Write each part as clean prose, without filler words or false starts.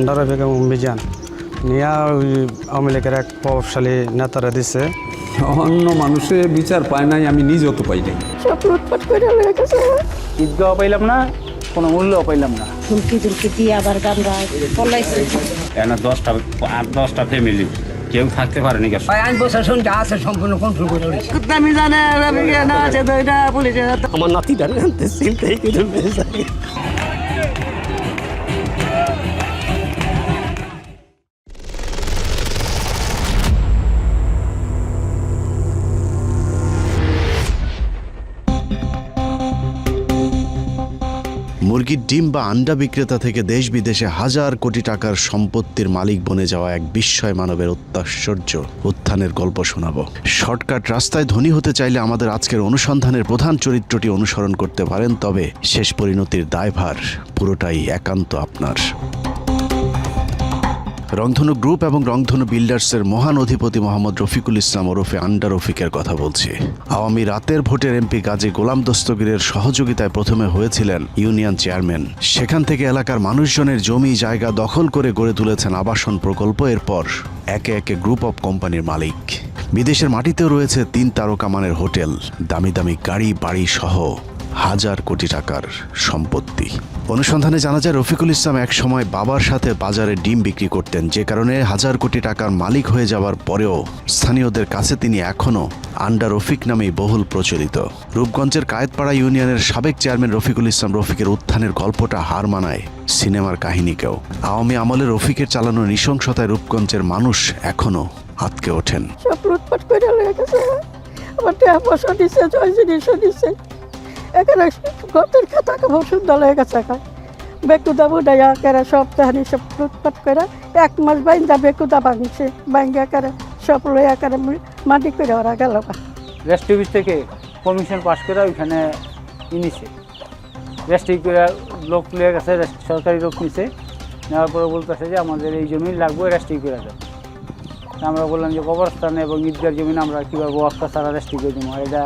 আন্ডারে বেগম অভিযান নিয়া আওয়ামী লীগের এক প্রভাবশালী নেতারা দিছে। অন্য মানুষের বিচার পায় নাই, আমি নিজেও তো পাই নাই। সব লুটপাট করে লয়ে গেছে। ঈদগাহ পাইলাম না, কোনো মূল্যও পাইলাম না। হুমকি দুমকি দিয়ে আবার গামরা পলাইছে। এখানে 8-10টা ফ্যামিলি কেউ থাকতে পারেনি। আইন প্রশাসন যা আছে সম্পূর্ণ কন্ট্রোল করে রয়েছে। আমি জানে না আছে তো এটা পুলিশের আমার নাতিটা চিন্তাই করে মুরগির ডিম বা আন্ডা বিক্রেতা থেকে দেশ বিদেশে হাজার কোটি টাকার সম্পত্তির মালিক বনে যাওয়া এক বিস্ময় মানবের অত্যাশ্চর্য উত্থানের গল্প শোনাবো। শর্টকাট রাস্তায় ধনী হতে চাইলে আমাদের আজকের অনুসন্ধানের প্রধান চরিত্রটি অনুসরণ করতে পারেন, তবে শেষ পরিণতির দায়ভার পুরোটাই একান্ত আপনার। রংধনু গ্রুপ এবং রংধনু বিল্ডার্সের মহান অধিপতি মোহাম্মদ রফিকুল ইসলাম ওরফে আন্ডা রফিকের কথা বলছি। আওয়ামী রাতের ভোটের এমপি গাজী গোলাম দস্তগীরের সহযোগিতায় প্রথমে হয়েছিলেন ইউনিয়ন চেয়ারম্যান। সেখান থেকে এলাকার মানুষজনের জমি জায়গা দখল করে গড়ে তুলেছেন আবাসন প্রকল্প। এরপর একে একে গ্রুপ অব কোম্পানির মালিক। বিদেশের মাটিতেও রয়েছে 3 তারকা মানের হোটেল, দামি দামি গাড়ি বাড়ি সহ হাজার কোটি টাকার সম্পত্তি। অনুসন্ধানে জানা যায় রফিকুল ইসলাম এক সময় বাবার সাথে বাজারে ডিম বিক্রি করতেন, যে কারণে হাজার কোটি টাকার মালিক হয়ে যাওয়ার পরেও স্থানীয়দের কাছে তিনি এখনও আন্ডা রফিক নামেই বহুল প্রচলিত। রূপগঞ্জের কায়েতপাড়া ইউনিয়নের সাবেক চেয়ারম্যান রফিকুল ইসলাম রফিকের উত্থানের গল্পটা হার মানায় সিনেমার কাহিনীকেও। আওয়ামী আমলে রফিকের চালানো নৃশংসতায় রূপগঞ্জের মানুষ এখনও আঁতকে ওঠেন। সব লুটপাট করে লয়ে গেছে। আমার টাকা পয়সা দিচ্ছে, জয় জিনিসও দিচ্ছে। এখানে গতের খাতা কাপড় সুন্দর লয়ে গেছে। বেকুদা বুডাইয়া কেরা সব তাহানি সব লুটপাট করে 1 মাস বাইন্দা বেকুদা ভাঙছে, ভাঙ্গা করে সব লইয়া করে মাটি করে ওরা গেল। রেস্ট অফিস থেকে কমিশন পাস করে ওইখানে নিছে, রেস্ট্রি করে লোক লিয়ে গেছে, সরকারি লোক নিছে। নেওয়ার পরে বলতেছে যে আমাদের এই জমি লাগবে, রেস্ট্রি করে দেন। আমরা বললাম যে কবরস্থান এবং ঈদগার জমি আমরা কীভাবে ওয়াক্তা ছাড়া রেস্ট্রি করে দেবো, এটা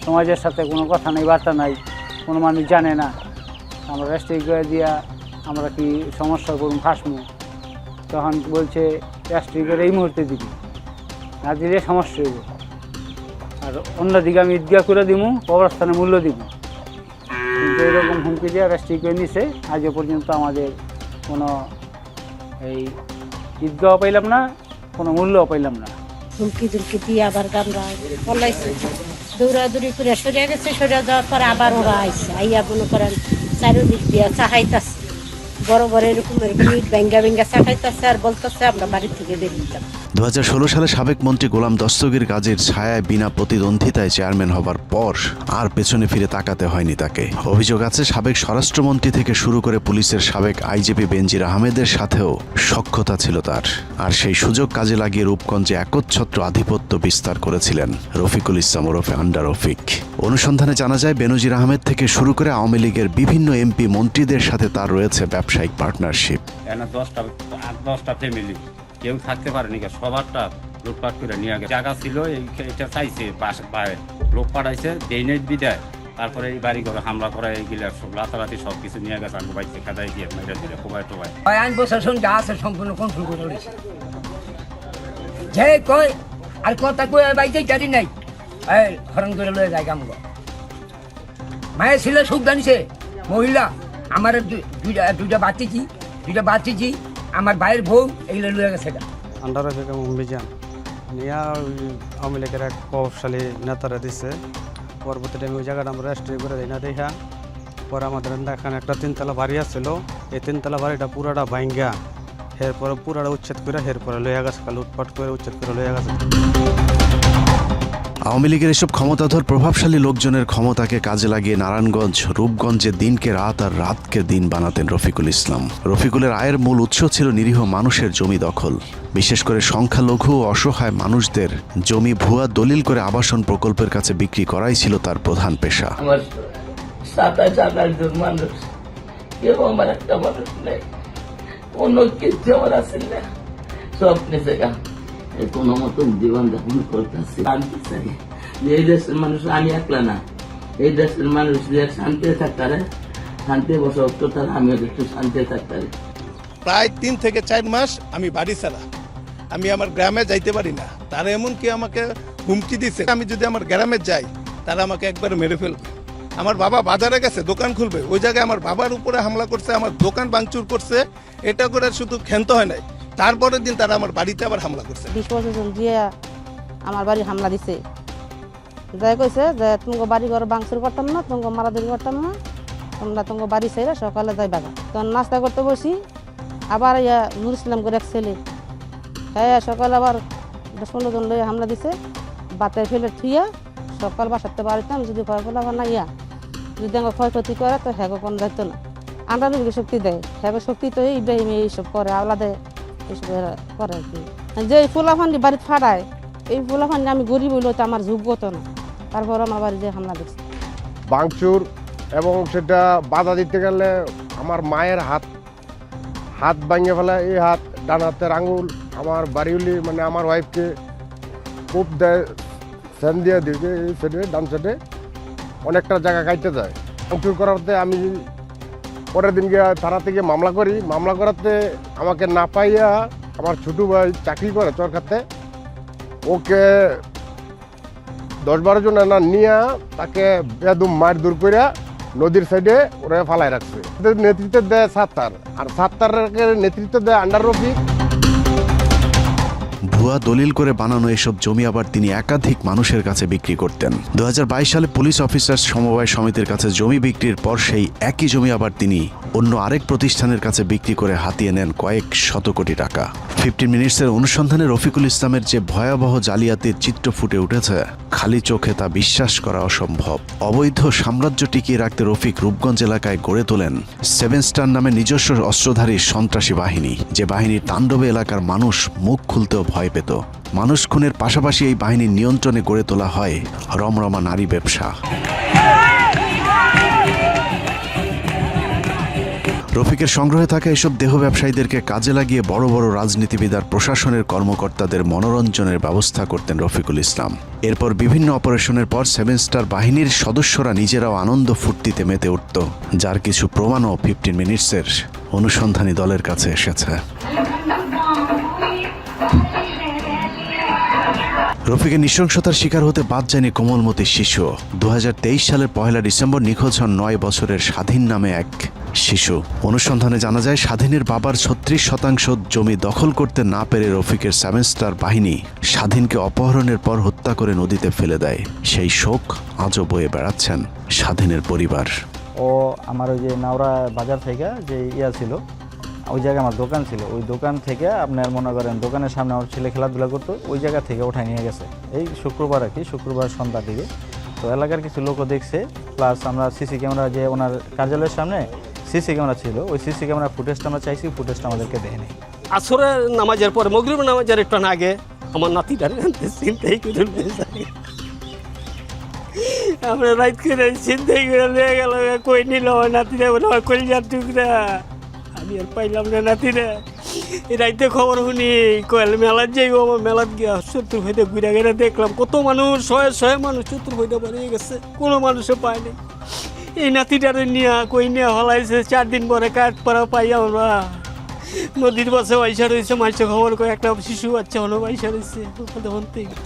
সমাজের সাথে কোনো কথা নেই, বার্তা নাই, কোনো মানুষ জানে না। আমরা রেস্ট্রি করে দিয়া আমরা কি সমস্যা করুন ফাঁসমু। তখন বলছে রেস্ট্রি করে এই মুহূর্তে দিবি, না দিলে সমস্যা হইব। আর অন্যদিকে আমি ঈদগাহ করে দিব, কবরস্থানে মূল্য দিব। কিন্তু এরকম হুমকি দিয়ে রেস্ট্রি করে নিছে। আজও পর্যন্ত আমাদের কোনো এই ঈদগাহ পাইলাম না, কোনো মূল্যও পাইলাম না। হুমকি দুমকি দিয়ে আবার গামরা পলাইছে। দৌড়াদৌড়ি করে সরিয়ে গেছে, সরিয়ে যাওয়ার পরে আবার ওরা আইসে, আইয়া মনে করেন চারিদিক দিয়ে চাহাইতেছে, বড় বড় এরকম ইট ভেঙ্গা ভেঙ্গা চাহাইতেছে আর বলতেছে আমরা বাড়ি থেকে বেরিয়ে যাব। 2016 সালে সাবেক মন্ত্রী গোলাম দস্তগীর গাজীর ছায়ায় বিনা প্রতিদ্বন্দ্বিতায় চেয়ারম্যান হবার পর আর পেছনে ফিরে তাকাতে হয়নি তাকে। অভিযোগ আছে সাবেক স্বরাষ্ট্রমন্ত্রী থেকে শুরু করে পুলিশের সাবেক আইজিপি বেনজির আহমেদের সাথেও সখ্যতা ছিল তার। আর সেই সুযোগ কাজে লাগিয়ে রূপগঞ্জে একচ্ছত্র আধিপত্য বিস্তার করেছিলেন রফিকুল ইসলাম ওরফে আন্ডা রফিক। অনুসন্ধানে জানা যায় বেনজির আহমেদ থেকে শুরু করে আওয়ামী লীগের বিভিন্ন এমপি মন্ত্রীদের সাথে তার রয়েছে ব্যবসায়িক পার্টনারশিপ। এখানে 8-10টা ফ্যামিলি কেউ থাকতে পারেনি, সবারটা লুটপাট করে নিয়ে গেছে। জায়গা ছিল এটা চাইছে, লোক পাঠাইছে দেইনের বিদায়, তারপরে এই বাড়ি ঘরে হামলা করা, এইগুলা সব রাতারাতি সব কিছু নিয়ে গেছে। আমি বাইকে খেদাই দিয়ে মেরে দিলে কোবাই টোবাই। আইন প্রশাসন যা আছে সম্পূর্ণ কন্ট্রোল করে রয়েছে। যে কয় আর কথা কই বাইতে জানি নাই, হরণ করে লয়ে যায় গামগো। মায়ের ছিল সুখ জানিছে মহিলা, আমার দুইটা বাচ্চিছি, আমার ভাইয়ের বউ, এগুলো লয়ে গেছে। আন্ডারে বেগম অভিযান নিয়া আওয়ামী লীগের এক প্রভাবশালী নেতারা দিছে। পরবর্তী টাইমে ওই জায়গাটা আমরা রেস্ট্রি করে দিই না দেখা। পরে আমাদের এখানে একটা 3তলা বাড়ি আসছিল, এই 3তলা বাড়িটা পুরাটা ভাঙ্গা এরপরে পুরাটা উচ্ছেদ করে এরপরে লইয়া গেছে, লুটপাট করে উচ্ছেদ করে লইয়া গেছে। আওয়ামী লীগের এসব ক্ষমতাধর প্রভাবশালী লোকজনের ক্ষমতাকে কাজে লাগিয়ে নারায়ণগঞ্জ রূপগঞ্জে দিনকে রাত আর রাতকে দিন বানাতেন রফিকুল ইসলাম। রফিকুলের আয়ের মূল উৎস ছিল নিরীহ মানুষের জমি দখল, বিশেষ করে সংখ্যালঘু ও অসহায় মানুষদের জমি ভুয়া দলিল করে আবাসন প্রকল্পের কাছে বিক্রি করাই ছিল তার প্রধান পেশা। আমার 27-28 জন মানুষ, কেউ আমার একটা মানুষ নেই, অন্য কিছু আমার আসেন না, সব নিচে গা। কোনো মতন জীবন যাপন করতেছি। শান্তি চাই যে এই দেশের মানুষ, আমি একলা না, এই দেশের মানুষ যে শান্তি থাকতে, শান্তি বসবাস করতে, আমিও একটু শান্তি থাকতে। প্রায় 3 থেকে 4 মাস আমি বাড়ি ছাড়া, আমি আমার গ্রামে যাইতে পারি না। তারা এমনকি আমাকে হুমকি দিছে, আমি যদি আমার গ্রামে যাই তারা আমাকে একবার মেরে ফেলবে। আমার বাবা বাজারে গেছে, দোকান খুলবে, ওই জায়গায় আমার বাবার উপরে হামলা করছে, আমার দোকান ভাঙচুর করছে। এটা করে শুধু ক্ষান্ত হয় নাই, তারপরের দিন তারা আমার বাড়িতে আবার হামলা করছে। 20 বছর দিয়ে আমার বাড়ি হামলা দিছে, যাই কইছে যে তোমাকে বাড়ি ঘর ভাঙচুর করতাম না, তোমাকে মারাধরি করতাম না, তোমরা তোমাকে বাড়ি ছেড়ে সকালে যাই বাগা। তখন নাস্তা করতে বসি, আবার ইয়া নুর ইসলাম করে এক ছেলে, হ্যাঁ সকালে আবার 10-15 জন লয়ে হামলা দিছে, বাতের ফেলে থুইয়া সকাল বাসাতে পারিতাম। যদি ভয় ফেলা না ইয়া যদি আমার ক্ষয়ক্ষতি করে তো হ্যাগো কোনো দায়িত্ব না, আমরা নবীকে শক্তি দেয়, হ্যাগো শক্তি তো ইব্রাহিম এইসব করে, আওলাদে এইসব করে আর কি। যে এই ফুলাফান্ডি বাড়িতে ফাটায়, এই ফুলাফান্ডি আমি গরিব হইলেও তো আমার যোগ্যতা না, তারপর আমার বাড়ি যে হামলা দিচ্ছে ভাঙচুর, এবং সেটা বাধা দিতে গেলে আমার মায়ের হাত ভাঙিয়ে ফেলে, এই হাত, ডান হাতের আঙুল। আমার বাড়িওলি মানে আমার ওয়াইফকে খুব দেয়, সেন দিয়ে দিয়েছে এই সাইডে, ডান সাইডে অনেকটা জায়গা কাটতে যায়। ভাঙচুর করাতে আমি পরের দিন গিয়ে থানা থেকে মামলা করি। মামলা করাতে আমাকে না পাইয়া আমার ছোটো ভাই চাকরি করে চরকাতে, ওকে 10-12 জন না নিয়ে তাকে বেদম মার দূর করে নদীর সাইডে ওরা ফালাই রাখছে। নেতৃত্ব দেয় সাত্তার, আর সাত্তারের নেতৃত্ব দেয় আন্ডার রফিক। ভুয়া দলিল করে বানানো এসব জমি আবার তিনি একাধিক মানুষের কাছে বিক্রি করতেন। 2022 সালে পুলিশ অফিসার্স সমবায় সমিতির কাছে জমি বিক্রির পর সেই একই জমি আবার তিনি অন্য আরেক প্রতিষ্ঠানের কাছে বিক্রি করে হাতিয়ে নেন কয়েক শত কোটি টাকা। 15 মিনিটসের অনুসন্ধানে রফিকুল ইসলামের যে ভয়াবহ জালিয়াতির চিত্র ফুটে উঠেছে, খালি চোখে তা বিশ্বাস করা অসম্ভব। অবৈধ সাম্রাজ্য টিকিয়ে রাখতে রফিক রূপগঞ্জ এলাকায় গড়ে তোলেন 7 স্টার নামে নিজস্ব অস্ত্রধারী সন্ত্রাসী বাহিনী, যে বাহিনীর তাণ্ডবে এলাকার মানুষ মুখ খুলতেও ভয় পেত। মানুষ খুনের পাশাপাশি এই বাহিনীর নিয়ন্ত্রণে গড়ে তোলা হয় রমরমা নারী ব্যবসা। রফিকের সংগ্রহে থাকা এসব দেহ ব্যবসায়ীদেরকে কাজে লাগিয়ে বড় বড় রাজনীতিবিদ আর প্রশাসনের কর্মকর্তাদের মনোরঞ্জনের ব্যবস্থা করতেন রফিকুল ইসলাম। এরপর বিভিন্ন অপারেশনের পর 7 স্টার বাহিনীর সদস্যরা নিজেরাও আনন্দ ফুর্তিতে মেতে উঠত, যার কিছু প্রমাণও 15 মিনিটসের অনুসন্ধানী দলের কাছে এসেছে। রফিকের নৃশংসতার শিকার হতে বাদ যায়নি কোমলমতি শিশু। 2023 সালের 1 ডিসেম্বর নিখোঁজ হন 9 বছরের স্বাধীন নামে এক শিশু। অনুসন্ধানে জানা যায়, স্বাধীনের বাবার 36% জমি দখল করতে না পেরে রফিকের 7 স্টার বাহিনী স্বাধীনকে অপহরণের পর হত্যা করে নদীতে ফেলে দেয়। সেই শোক আজও বয়ে বেড়াচ্ছেন স্বাধীনের পরিবার। ও আমার ওই যে নাওরা বাজার থেকে যে ছিল, ওই জায়গায় আমার দোকান ছিল, ওই দোকান থেকে আপনার মনে করেন দোকানের সামনে আমার ছেলে খেলাধুলা করতো, ওই জায়গা থেকে ওঠায় নিয়ে গেছে এই শুক্রবার আর কি, শুক্রবার সন্ধ্যার দিকে। তো এলাকার কিছু লোকও দেখছে, প্লাস আমরা সিসি ক্যামেরা, যে ওনার কার্যালয়ের সামনে সিসি ক্যামেরা ছিল, ওই সিসি ক্যামেরা ফুটেজটা আমরা চাইছি, ফুটেজটা আমাদেরকে দেয়নি। আসরের নামাজের পরে মাগরিবের নামাজের একটু আগে আমার নাতিটার চিন্তাই করে আমরা রাত করে চিন্তাই করে নিয়ে গেল, কই নিল আমার নাতিরা, বলে আমার কলিজার টুকরা, আমি আর পাইলাম না নাতিরা। এই রাইতে খবর শুনি কয়েল মেলার যাইব, আমার মেলাত গিয়া চতুর্ভুজে ঘুরে ঘুরে দেখলাম কত মানুষ, শয়ে মানুষ চতুর্ভুজে বানিয়ে গেছে, কোনো মানুষে পায়নি। এই নাতিটারে নিয়ে কই নিয়ে হলাইছে, 4 দিন পরে কাঠ পাড়া পাই আমরা নদীর পাশে পয়সা রয়েছে, মাইসে খবর করে একটা শিশু বাচ্চা হলো পয়সা রয়েছে।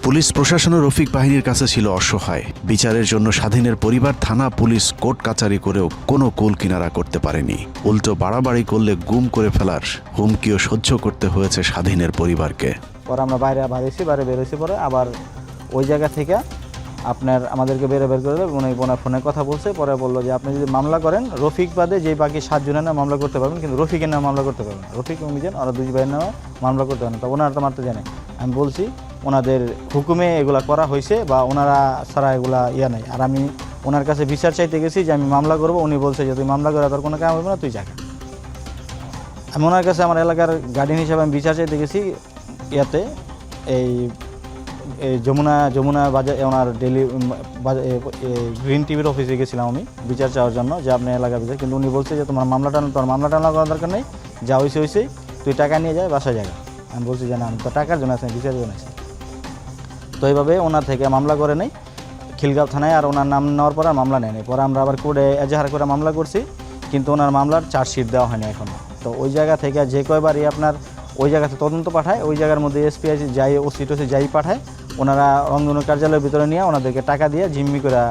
পুলিশ প্রশাসন ও রফিক বাহিনীর কাছে ছিল অসহায়। বিচারের জন্য স্বাধীনের পরিবার থানা, পুলিশ, কোর্ট কাচারি করেও কোনো কুল কিনারা করতে পারেনি। উল্টো বাড়াবাড়ি করলে গুম করে ফেলার হুমকিও সহ্য করতে হয়েছে স্বাধীনের পরিবারকে। পরে আমরা বাইরে বেরোইছি, পরে আবার ওই জায়গা থেকে আপনার আমাদেরকে বের করে দেবে, ওনার ফোনে কথা বলছে, পরে বললো যে আপনি যদি মামলা করেন রফিক বাদে যে বাকি 7 জনের নামে মামলা করতে পারবেন, কিন্তু রফিকের নামে মামলা করতে পারবেন, রফিক এবং মিজান ওরা 2 ভাইয়ের নামে মামলা করতে পারেন। তো ওনারা তো মারতে জানে, আমি বলছি ওনাদের হুকুমে এগুলা করা হয়েছে বা ওনারা ছাড়া এগুলা নাই। আর আমি ওনার কাছে বিচার চাইতে গেছি যে আমি মামলা করবো, উনি বলছে যে তুই মামলা করে তোর কোনো কাম হবে না, তুই জায়গা। আমি ওনার কাছে আমার এলাকার গার্ডিয়ান হিসাবে আমি বিচার চাইতে গেছি এই যমুনা বাজার, ওনার ডেলি গ্রিন টিভির অফিসে গেছিলাম আমি বিচার চাওয়ার জন্য, যে আপনার এলাকার বিচার। কিন্তু উনি বলছে যে তোমার মামলা করার দরকার নেই, যা হয়েছে তুই টাকা নিয়ে যায় বাসায় জায়গা। আমি বলছি যে না, আমি তো টাকার জন্য আছি, বিচারের জন্য আছি। তো এইভাবে ওনার থেকে মামলা করে নেই খিলগাঁও থানায়, আর ওনার নাম নেওয়ার পর আর মামলা নেয়নি। পরে আমরা আবার কোর্টে এজাহার করে মামলা করছি, কিন্তু ওনার মামলার চার্জশিট দেওয়া হয়নি এখনও। তো ওই জায়গা থেকে যে কয়বারই আপনার ওই জায়গাতে তদন্ত পাঠায়, ওই জায়গার মধ্যে এসপিআইসি যাই ওসি টোসি যাই পাঠায়, ওনারা রংধনু কার্যালয়ের ভিতরে নিয়ে ওনাদেরকে টাকা দিয়ে জিম্মি করে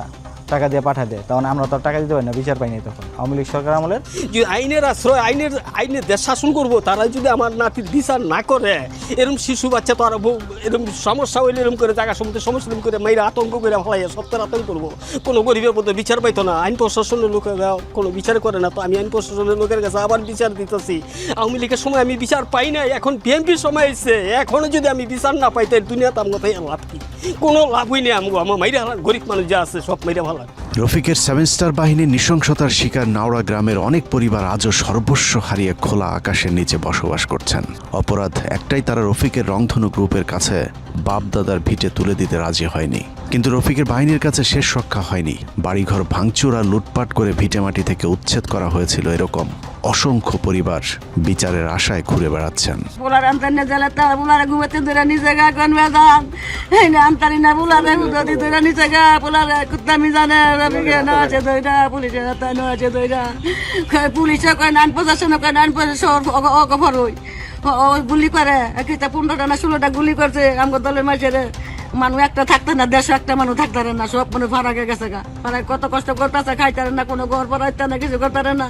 টাকা দিয়ে পাঠা দেয়। তখন আমরা তো আর টাকা দিতে পারি না, বিচার পাইনি তখন আওয়ামী লীগ সরকার আমলের। যে আইনের আশ্রয় আইনের দেশ শাসন করবো, তারা যদি আমার নাতির বিচার না করে, এরকম শিশু বাচ্চা তো আর এরকম সমস্যা হইলে এরকম করে জায়গা সম্বন্ধে সমস্যা করে মাইরা আতঙ্ক করে ফেলাই সপ্তাহে আতঙ্ক করবো, কোনো গরিবের মধ্যে বিচার পাইতো না। আইন প্রশাসনের লোকেরা কোনো বিচার করে না, তো আমি আইন প্রশাসনের লোকের কাছে আবার বিচার দিতেছি। আওয়ামী লীগের সময় আমি বিচার পাই নাই, এখন বিএনপির সময় এসছে, এখনও যদি আমি বিচার না পাই তাই দুনিয়াতে আমার তাই লাভ কি? কোনো লাভই নেই। আমার মাইরা গরিব মানুষ যা আছে সব মাইরা ভালো। রফিকের 7 স্টার বাহিনীর নৃশংসতার শিকার নাওড়া গ্রামের অনেক পরিবার আজও সর্বস্ব হারিয়ে খোলা আকাশের নিচে বসবাস করছেন। অপরাধ একটাই, তারা রফিকের রংধনু গ্রুপের কাছে বাপদাদার ভিটে তুলে দিতে রাজি হয়নি। কিন্তু রফিকের বাহিনীর কাছে শেষ রক্ষা হয়নি। বাড়িঘর ভাঙচুর আর লুটপাট করে ভিটেমাটি থেকে উচ্ছেদ করা হয়েছিল। এরকম অসংখ্য পরিবার বিচারের আশায় ঘুরে বেড়াচ্ছেন। পোলার আন্তারিনা জ্বালাতা পোলারে ঘুমাতে ধরে নিচে গা কোন বেদান এই না আন্তারিনা পোলারে উদতি ধরে নিচে গা পোলারে কুত্তামি জানে রবিকে না আছে দইরা পুলিশের হাতে না আছে দইরা পুলিশে কয় নান প্রশাসন কয় নান প্রশাসন অকফর হই গুলি করে একটা 15টা না 16টা গুলি করছে আমার দলের মাঝে মানুষ একটা থাকতে না, দেশে একটা মানুষ থাকতে না, সব মানুষ ভাড়া গেছে গা। ভাড়ায় কত কষ্ট করতেছে, খাইতে না, কোনো ঘর পড়াইতে না, কিছু করতে না,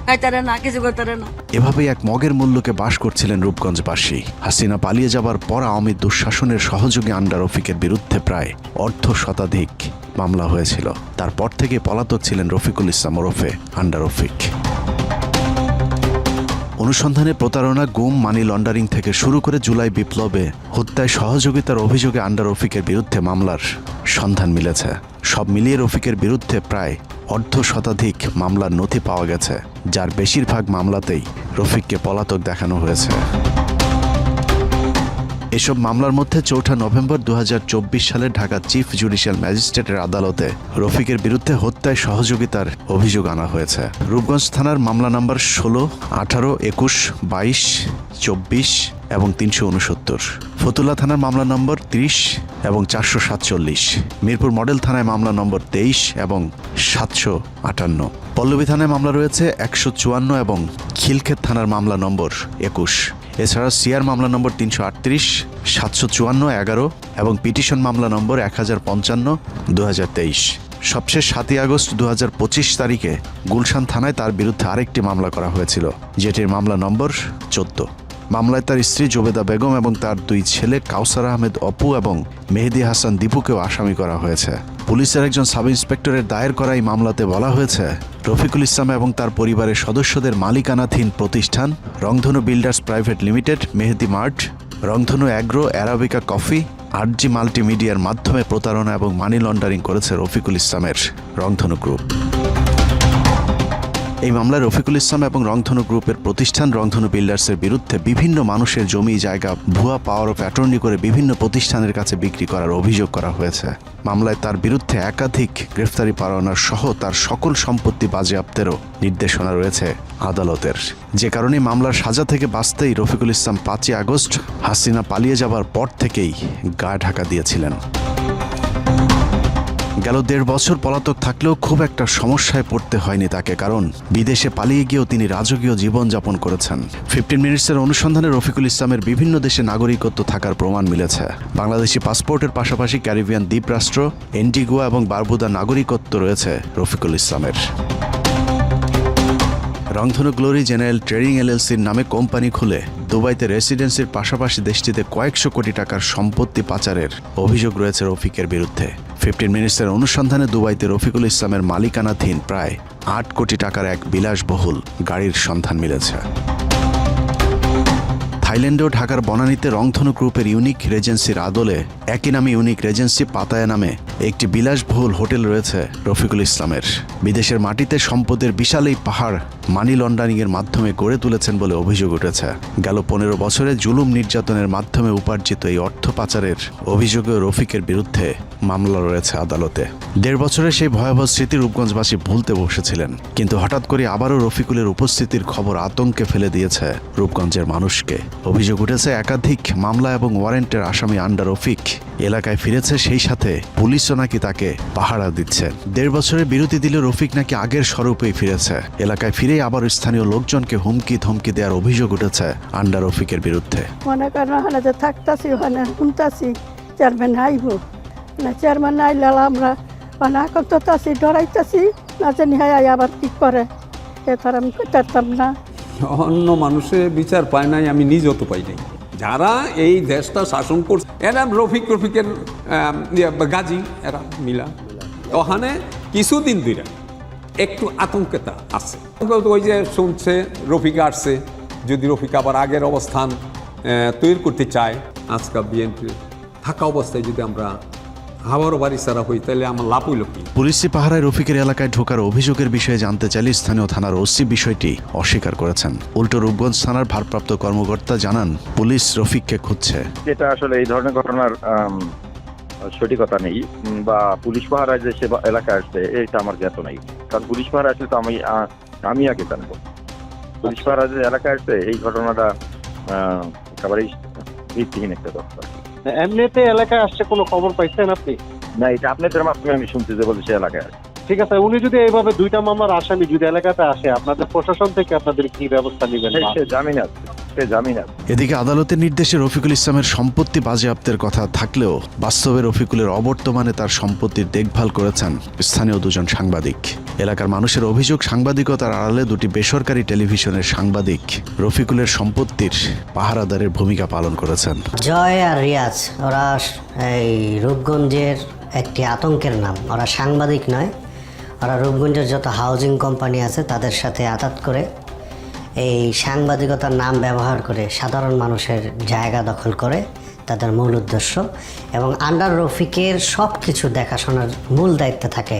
খাইতে না, কিছু করতে না। এভাবেই এক মগের মূল্যকে বাস করছিলেন রূপগঞ্জবাসী। হাসিনা পালিয়ে যাবার পর আওয়ামী দুঃশাসনের সহযোগী আন্ডা রফিকের বিরুদ্ধে প্রায় অর্ধশতাধিক মামলা হয়েছিল। তারপর থেকে পলাতক ছিলেন রফিকুল ইসলাম ওরফে আন্ডা রফিক। অনুসন্ধানে প্রতারণা, গুম, মানি লন্ডারিং থেকে শুরু করে জুলাই বিপ্লবে হত্যায় সহযোগিতার অভিযোগে আন্ডা রফিকের বিরুদ্ধে মামলার সন্ধান মিলেছে। সব মিলিয়ে রফিকের বিরুদ্ধে প্রায় অর্ধশতাধিক মামলার নথি পাওয়া গেছে, যার বেশিরভাগ মামলাতেই রফিককে পলাতক দেখানো হয়েছে। এসব মামলার মধ্যে 4 নভেম্বর 2024 সালে ঢাকা চিফ জুডিশিয়াল ম্যাজিস্ট্রেটের আদালতে রফিকের বিরুদ্ধে হত্যায় সহযোগিতার অভিযোগ আনা হয়েছে। রূপগঞ্জ থানার মামলা নম্বর 16, 18, 21, 22, 24 এবং 369, ফতুল্লা থানার মামলা নম্বর 30 এবং 447, মিরপুর মডেল থানায় মামলা নম্বর 23 এবং 758, পল্লবী থানায় মামলা রয়েছে 154 এবং খিলক্ষেত থানার মামলা নম্বর 21। এছাড়া সিআর মামলা নম্বর 338, 754, 11 এবং পিটিশন মামলা নম্বর 1055, 2023। সবশেষ 7 আগস্ট 2025 তারিখে গুলশান থানায় তার বিরুদ্ধে আরেকটি মামলা করা হয়েছিল, যেটির মামলা নম্বর 14। মামলায় তার স্ত্রী জোবেদা বেগম এবং তার 2 ছেলে কাউসার আহমেদ অপু এবং মেহেদি হাসান দীপুকেও আসামি করা হয়েছে। পুলিশের একজন সাব ইন্সপেক্টরের দায়ের করা এই মামলাতে বলা হয়েছে, রফিকুল ইসলাম এবং তার পরিবারের সদস্যদের মালিকানাধীন প্রতিষ্ঠান রংধনু বিল্ডার্স প্রাইভেট লিমিটেড, মেহেদি মার্ট, রংধনু অ্যাগ্রো, অ্যারাবিকা কফি, আরজি মাল্টিমিডিয়ার মাধ্যমে প্রতারণা এবং মানি লন্ডারিং করেছে রফিকুল ইসলামের রংধনু গ্রুপ। এই মামলায় রফিকুল ইসলাম এবং রংধনু গ্রুপের প্রতিষ্ঠান রংধনু বিল্ডার্সের বিরুদ্ধে বিভিন্ন মানুষের জমি জায়গা ভুয়া পাওয়ার অফ অ্যাটর্নি করে বিভিন্ন প্রতিষ্ঠানের কাছে বিক্রি করার অভিযোগ করা হয়েছে। মামলায় তার বিরুদ্ধে একাধিক গ্রেফতারি পরোয়ানা সহ তার সকল সম্পত্তি বাজেয়াপ্তেরও নির্দেশনা রয়েছে আদালতের। যে কারণে মামলার সাজা থেকে বাঁচতেই রফিকুল ইসলাম 5 আগস্ট হাসিনা পালিয়ে যাবার পর থেকেই গা ঢাকা দিয়েছিলেন। গেল 1.5 বছর পলাতক থাকলেও খুব একটা সমস্যায় পড়তে হয়নি তাকে, কারণ বিদেশে পালিয়ে গিয়েও তিনি রাজকীয় জীবনযাপন করেছেন। 15 মিনিটসের অনুসন্ধানে রফিকুল ইসলামের বিভিন্ন দেশে নাগরিকত্ব থাকার প্রমাণ মিলেছে। বাংলাদেশি পাসপোর্টের পাশাপাশি ক্যারিবিয়ান দ্বীপরাষ্ট্র, এন্টিগুয়া এবং বারবুদা নাগরিকত্ব রয়েছে রফিকুল ইসলামের। রংধনু গ্লোরি জেনারেল ট্রেডিং এলএলসির নামে কোম্পানি খুলে দুবাইতে রেসিডেন্সির পাশাপাশি দেশটিতে কয়েকশো কোটি টাকার সম্পত্তি পাচারের অভিযোগ রয়েছে রফিকের বিরুদ্ধে। 15 মিনিটসের অনুসন্ধানে দুবাইতে রফিকুল ইসলামের মালিকানাধীন প্রায় 8 কোটি টাকার এক বিলাসবহুল গাড়ির সন্ধান মিলেছে। থাইল্যান্ডেও ঢাকার বনানীতে রংধনু গ্রুপের ইউনিক রেজেন্সির আদলে একই নামে ইউনিক রেজেন্সি পাতায়া নামে একটি বিলাসবহুল হোটেল রয়েছে রফিকুল ইসলামের। বিদেশের মাটিতে সম্পদের বিশাল এই পাহাড় মানি লন্ডারিংয়ের মাধ্যমে গড়ে তুলেছেন বলে অভিযোগ উঠেছে। গেল 15 বছরে জুলুম নির্যাতনের মাধ্যমে উপার্জিত এই অর্থ পাচারের অভিযোগে রফিকের বিরুদ্ধে মামলা রয়েছে আদালতে। 1.5 বছরের সেই ভয়াবহ স্মৃতি রূপগঞ্জবাসী ভুলতে বসেছিলেন, কিন্তু হঠাৎ করে আবারও রফিকুলের উপস্থিতির খবর আতঙ্কে ফেলে দিয়েছে রূপগঞ্জের মানুষকে। অভিযোগ উঠেছে একাধিক মামলা এবং ওয়ারেন্টের আসামি আন্ডা রফিক এলাকায় ফিরেছে, সেই সাথে পুলিশও নাকি তাকে পাহারা দিচ্ছে। 1.5 বছরের বিরতি দিলে রফিক নাকি আগের স্বরূপেই ফিরেছে। এলাকায় ফিরেই আবার স্থানীয় লোকজনকে হুমকি ধমকি দেওয়ার অভিযোগ উঠেছে আন্ডার রফিকের বিরুদ্ধে। মনে করেন ওখানে যে থাকতাছি, ওখানে শুনতাছি চেয়ারম্যান আইব না, চেয়ারম্যান আইলে আমরা মানে এখন তো তাছি ডরাইতাছি, না জানি হাই আবার কি করে, এবার আমি করতাম না। অন্য মানুষে বিচার পায় নাই, আমি নিজেও তো পাই নাই। যারা এই দেশটা শাসন করছে এরা রফিকের গাজী, এরা মিলা ওখানে কিছুদিন ধরে একটু আতঙ্কতা আছে। ওই যে শুনছে রফিক আসছে, যদি রফিক আবার আগের অবস্থান তৈরি করতে চায়, আজকাল বিএনপি থাকা অবস্থায় যদি আমরা আবারও বাড়ি ছাড়া হই, তাহলে আমার লাভ হইল কি? পুলিশি পাহারায় রফিকের এলাকায় ঢোকার অভিযোগের বিষয়ে জানতে চাইলে স্থানীয় থানার ওসি বিষয়টি অস্বীকার করেছেন। উল্টো রূপগঞ্জ থানার ভারপ্রাপ্ত কর্মকর্তা জানান, পুলিশ রফিককে খুঁজছে। যেটা আসলে এই ধরনের ঘটনার সঠিকতা নেই, বা পুলিশ পাহারায় যে সে এলাকায় আসছে এটা আমার জ্ঞাত নেই। কারণ পুলিশ পাহারা আসলে তো আমি আগে জানবো। পুলিশ পাহারা যে এলাকায় আসছে এই ঘটনাটা একেবারেই ভিত্তিহীন একটা দরকার। এমনিতে এলাকায় আসছে কোনো খবর পাইছেন আপনি? না, এটা আপনাদের মাধ্যমে আমি শুনছি যে বলছে এলাকায় আসছে। ঠিক আছে, উনি যদি এইভাবে 2টা মামলার আসামি যদি এলাকাতে আসে, আপনাদের প্রশাসন থেকে আপনাদের কি ব্যবস্থা নেবেন? সে জামিন আছে, সে জামিন আছে। এদিকে আদালতের নির্দেশে রফিকুল ইসলামের সম্পত্তি বাজেয়াপ্তের কথা থাকলেও বাস্তবে রফিকুলের অবর্তমানে তার সম্পত্তির দেখভাল করেছেন স্থানীয় 2জন সাংবাদিক। এলাকার মানুষের অভিযোগ, সাংবাদিকতার আড়ালে 2টি বেসরকারি টেলিভিশনের সাংবাদিক রফিকুলের সম্পত্তির পাহারাদারের ভূমিকা পালন করেছেন। জয় আর রিয়াজ ওরা এই রূপগঞ্জের একটি আতঙ্কের নাম। ওরা সাংবাদিক নয়, ওরা রূপগঞ্জের যত হাউজিং কোম্পানি আছে তাদের সাথে আঘাত করে এই সাংবাদিকতার নাম ব্যবহার করে সাধারণ মানুষের জায়গা দখল করে তাদের মূল উদ্দেশ্য। এবং আন্ডার রফিকের সব কিছু দেখাশোনার মূল দায়িত্বে থাকে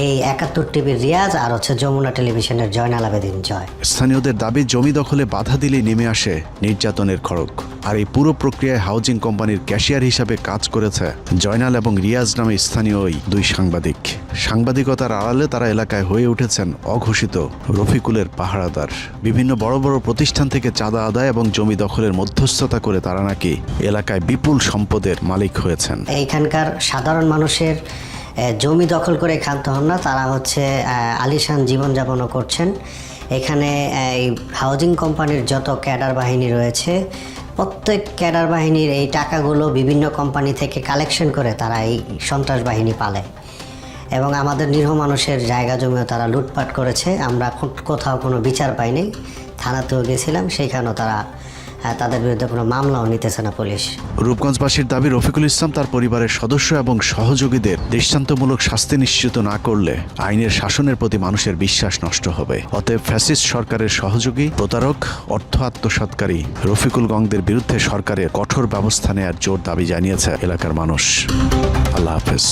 এই 71 টিভির রিয়াজ আর যমুনা টেলিভিশনের জয়নাল আবেদিন জয়। স্থানীয়দের দাবি, জমি দখলে বাধা দিলেই নেমে আসে নির্যাতনের খড়গ। আর এই পুরো প্রক্রিয়ায় হাউজিং কোম্পানির ক্যাশিয়ার হিসাবে কাজ করেছে জয়নাল এবং রিয়াজ নামে স্থানীয় ওই 2 সাংবাদিক। সাংবাদিকতার আড়ালে তারা এলাকায় হয়ে উঠেছেন অঘোষিত রফিকুলের পাহারাদার। বিভিন্ন বড় বড় প্রতিষ্ঠান থেকে চাঁদা আদায় এবং জমি দখলের মধ্যস্থতা করে তারা নাকি এলাকায় বিপুল সম্পদের মালিক হয়েছেন। এইখানকার সাধারণ মানুষের জমি দখল করে ক্ষান্ত হন না, তারা আলিশান জীবনযাপনও করছেন। এখানে এই হাউজিং কোম্পানির যত ক্যাডার বাহিনী রয়েছে, প্রত্যেক ক্যাডার বাহিনীর এই টাকাগুলো বিভিন্ন কোম্পানি থেকে কালেকশন করে তারা এই সন্ত্রাস বাহিনী পালে এবং আমাদের নিরীহ মানুষের জায়গা জমিও তারা লুটপাট করেছে। আমরা কোথাও কোনো বিচার পাইনি, থানাতেও গেছিলাম, সেইখানেও তাদের বিরুদ্ধে কোনো মামলাও নিতেছে না পুলিশ। রূপগঞ্জবাসীর দাবি, রফিকুল ইসলাম তার পরিবারের সদস্য এবং সহযোগীদের দৃষ্টান্তমূলক শাস্তি নিশ্চিত না করলে আইনের শাসনের প্রতি মানুষের বিশ্বাস নষ্ট হবে। অতএব ফ্যাসিস্ট সরকারের সহযোগী, প্রতারক, অর্থ আত্মসাৎকারী রফিকুল গংদের বিরুদ্ধে সরকারের কঠোর ব্যবস্থা নেওয়ার জোর দাবি জানিয়েছে এলাকার মানুষ। আল্লাহ হাফেজ।